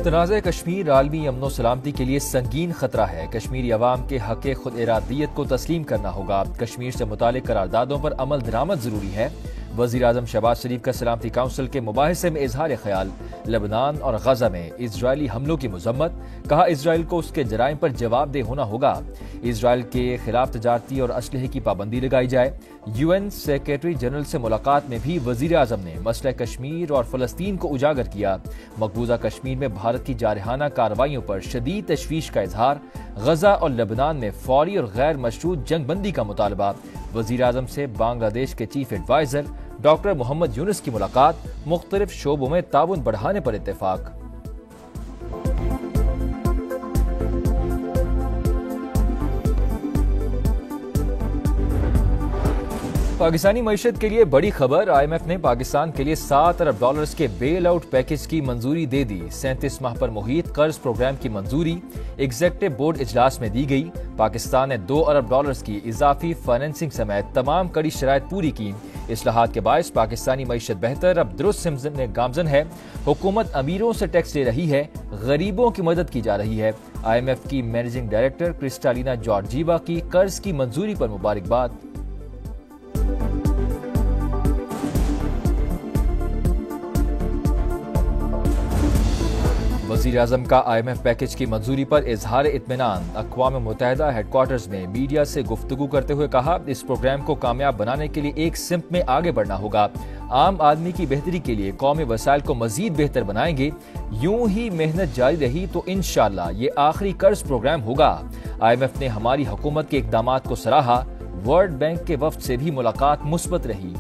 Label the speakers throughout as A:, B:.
A: متنازع کشمیر عالمی امن و سلامتی کے لیے سنگین خطرہ ہے۔ کشمیری عوام کے حق خود ارادیت کو تسلیم کرنا ہوگا۔ کشمیر سے متعلق قراردادوں پر عمل درآمد ضروری ہے۔ وزیر اعظم شہباز شریف کا سلامتی کونسل کے مباحثے میں اظہار خیال۔ لبنان اور غزہ میں اسرائیلی حملوں کی مذمت، کہا اسرائیل کو اس کے جرائم پر جواب دہ ہونا ہوگا۔ اسرائیل کے خلاف تجارتی اور اسلحے کی پابندی لگائی جائے۔ یو این سیکریٹری جنرل سے ملاقات میں بھی وزیر اعظم نے مسئلہ کشمیر اور فلسطین کو اجاگر کیا۔ مقبوضہ کشمیر میں بھارت کی جارحانہ کارروائیوں پر شدید تشویش کا اظہار۔ غزہ اور لبنان میں فوری اور غیر مشروط جنگ بندی کا مطالبہ۔ وزیر اعظم سے بنگلہ دیش کے چیف ایڈوائزر ڈاکٹر محمد یونس کی ملاقات، مختلف شعبوں میں تعاون بڑھانے پر اتفاق۔ پاکستانی معیشت کے لیے بڑی خبر، آئی ایم ایف نے پاکستان کے لیے $7 ارب کے بیل آؤٹ پیکج کی منظوری دے دی۔ 37 ماہ پر محیط قرض پروگرام کی منظوری ایگزیکٹو بورڈ اجلاس میں دی گئی۔ پاکستان نے $2 ارب کی اضافی فائننسنگ سمیت تمام کڑی شرائط پوری کی۔ اصلاحات کے باعث پاکستانی معیشت بہتر اب درست گامزن ہے۔ حکومت امیروں سے ٹیکس لے رہی ہے، غریبوں کی مدد کی جا رہی ہے۔ آئی ایم ایف کی مینیجنگ ڈائریکٹر کرسٹالینا جارجیوا کی قرض کی منظوری پر مبارکباد۔ وزیر اعظم کا آئی ایم ایف پیکج کی منظوری پر اظہار اطمینان۔ اقوام متحدہ ہیڈ کوارٹرز میں میڈیا سے گفتگو کرتے ہوئے کہا، اس پروگرام کو کامیاب بنانے کے لیے ایک سمت میں آگے بڑھنا ہوگا۔ عام آدمی کی بہتری کے لیے قومی وسائل کو مزید بہتر بنائیں گے۔ یوں ہی محنت جاری رہی تو انشاءاللہ یہ آخری قرض پروگرام ہوگا۔ آئی ایم ایف نے ہماری حکومت کے اقدامات کو سراہا۔ ورلڈ بینک کے وفد سے بھی ملاقات مثبت رہی۔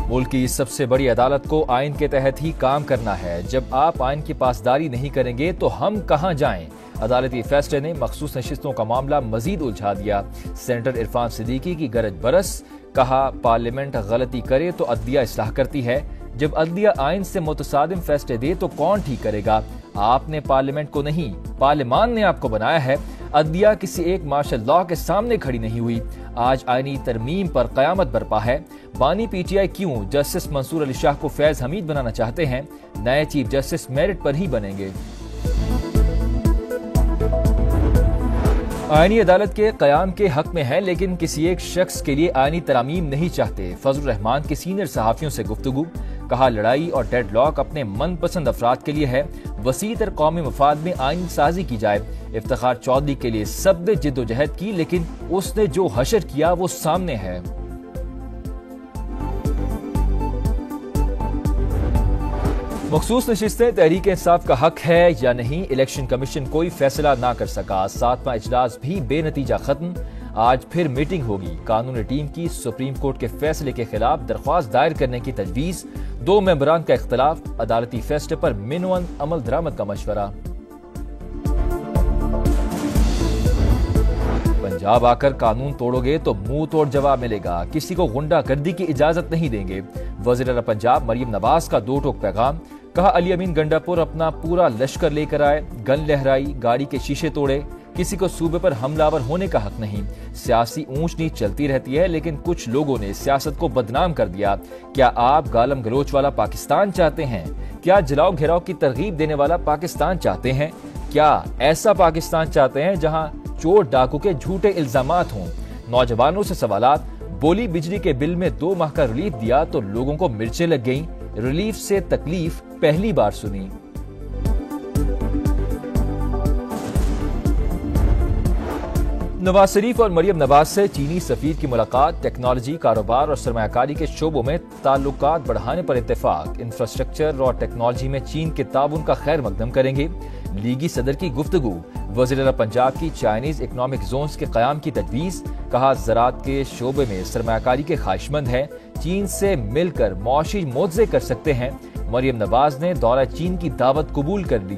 A: ملک کی سب سے بڑی عدالت کو آئین کے تحت ہی کام کرنا ہے۔ جب آپ آئین کی پاسداری نہیں کریں گے تو ہم کہاں جائیں؟ عدالتی فیصلے نے مخصوص نشستوں کا معاملہ مزید الجھا دیا۔ سینیٹر عرفان صدیقی کی گرج برس، کہا پارلیمنٹ غلطی کرے تو عدلیہ اصلاح کرتی ہے۔ جب عدلیہ آئین سے متصادم فیصلے دے تو کون ٹھیک کرے گا؟ آپ نے پارلیمنٹ کو نہیں، پارلیمان نے آپ کو بنایا ہے۔ عدلیہ کسی ایک مارشل لاء کے سامنے کھڑی نہیں ہوئی۔ آج آئینی ترمیم پر قیامت برپا ہے۔ بانی پی ٹی آئی کیوں جسٹس منصور علی شاہ کو فیض حمید بنانا چاہتے ہیں؟ نئے چیف جسٹس میرٹ پر ہی بنیں گے۔ آئینی عدالت کے قیام کے حق میں ہے، لیکن کسی ایک شخص کے لیے آئینی ترامیم نہیں چاہتے۔ فضل الرحمان کی سینئر صحافیوں سے گفتگو، کہا لڑائی اور ڈیڈ لاک اپنے من پسند افراد کے لیے ہے، وسیع تر قومی مفاد میں آئین سازی کی جائے۔ افتخار چودھری کے لیے سب نے جد و جہد کی، لیکن اس نے جو حشر کیا وہ سامنے ہے۔ مخصوص نشستیں تحریک انصاف کا حق ہے یا نہیں؟ الیکشن کمیشن کوئی فیصلہ نہ کر سکا۔ 7واں اجلاس بھی بے نتیجہ ختم۔ آج پھر میٹنگ ہوگی۔ قانونی ٹیم کی سپریم کورٹ کے فیصلے کے خلاف درخواست دائر کرنے کی تجویز۔ 2 ممبران کا اختلاف، عدالتی فیصلے پر منون عمل درآمد کا مشورہ۔ پنجاب آ کر قانون توڑو گے تو منہ توڑ جواب ملے گا، کسی کو غنڈہ گردی کی اجازت نہیں دیں گے۔ وزیر اعلیٰ پنجاب مریم نواز کا 2 ٹوک پیغام، کہا علی امین گنڈا پور اپنا پورا لشکر لے کر آئے، گن لہرائی، گاڑی کے شیشے توڑے، کسی کو صوبے پر حملہ آور ہونے کا حق نہیں۔ سیاسی اونچ نیچ چلتی رہتی ہے، لیکن کچھ لوگوں نے سیاست کو بدنام کر دیا۔ کیا آپ گالم گلوچ والا پاکستان چاہتے ہیں؟ کیا جلاؤ گھیراؤ کی ترغیب دینے والا پاکستان چاہتے ہیں؟ کیا ایسا پاکستان چاہتے ہیں جہاں چور ڈاکو کے جھوٹے الزامات ہوں؟ نوجوانوں سے سوالات، بولی بجلی کے بل میں 2 ماہ کا ریلیف دیا تو لوگوں کو مرچیں لگ گئیں، ریلیف سے تکلیف پہلی بار سنی۔ نواز شریف اور مریم نواز سے چینی سفیر کی ملاقات، ٹیکنالوجی، کاروبار اور سرمایہ کاری کے شعبوں میں تعلقات بڑھانے پر اتفاق۔ انفراسٹرکچر اور ٹیکنالوجی میں چین کے تعاون کا خیر مقدم کریں گے۔ لیگی صدر کی گفتگو، وزیر اعلیٰ پنجاب کی چائنیز اکنامک زونز کے قیام کی تجویز، کہا زراعت کے شعبے میں سرمایہ کاری کے خواہشمند ہیں، چین سے مل کر معاشی معجزے کر سکتے ہیں۔ مریم نواز نے دورہ چین کی دعوت قبول کر لی۔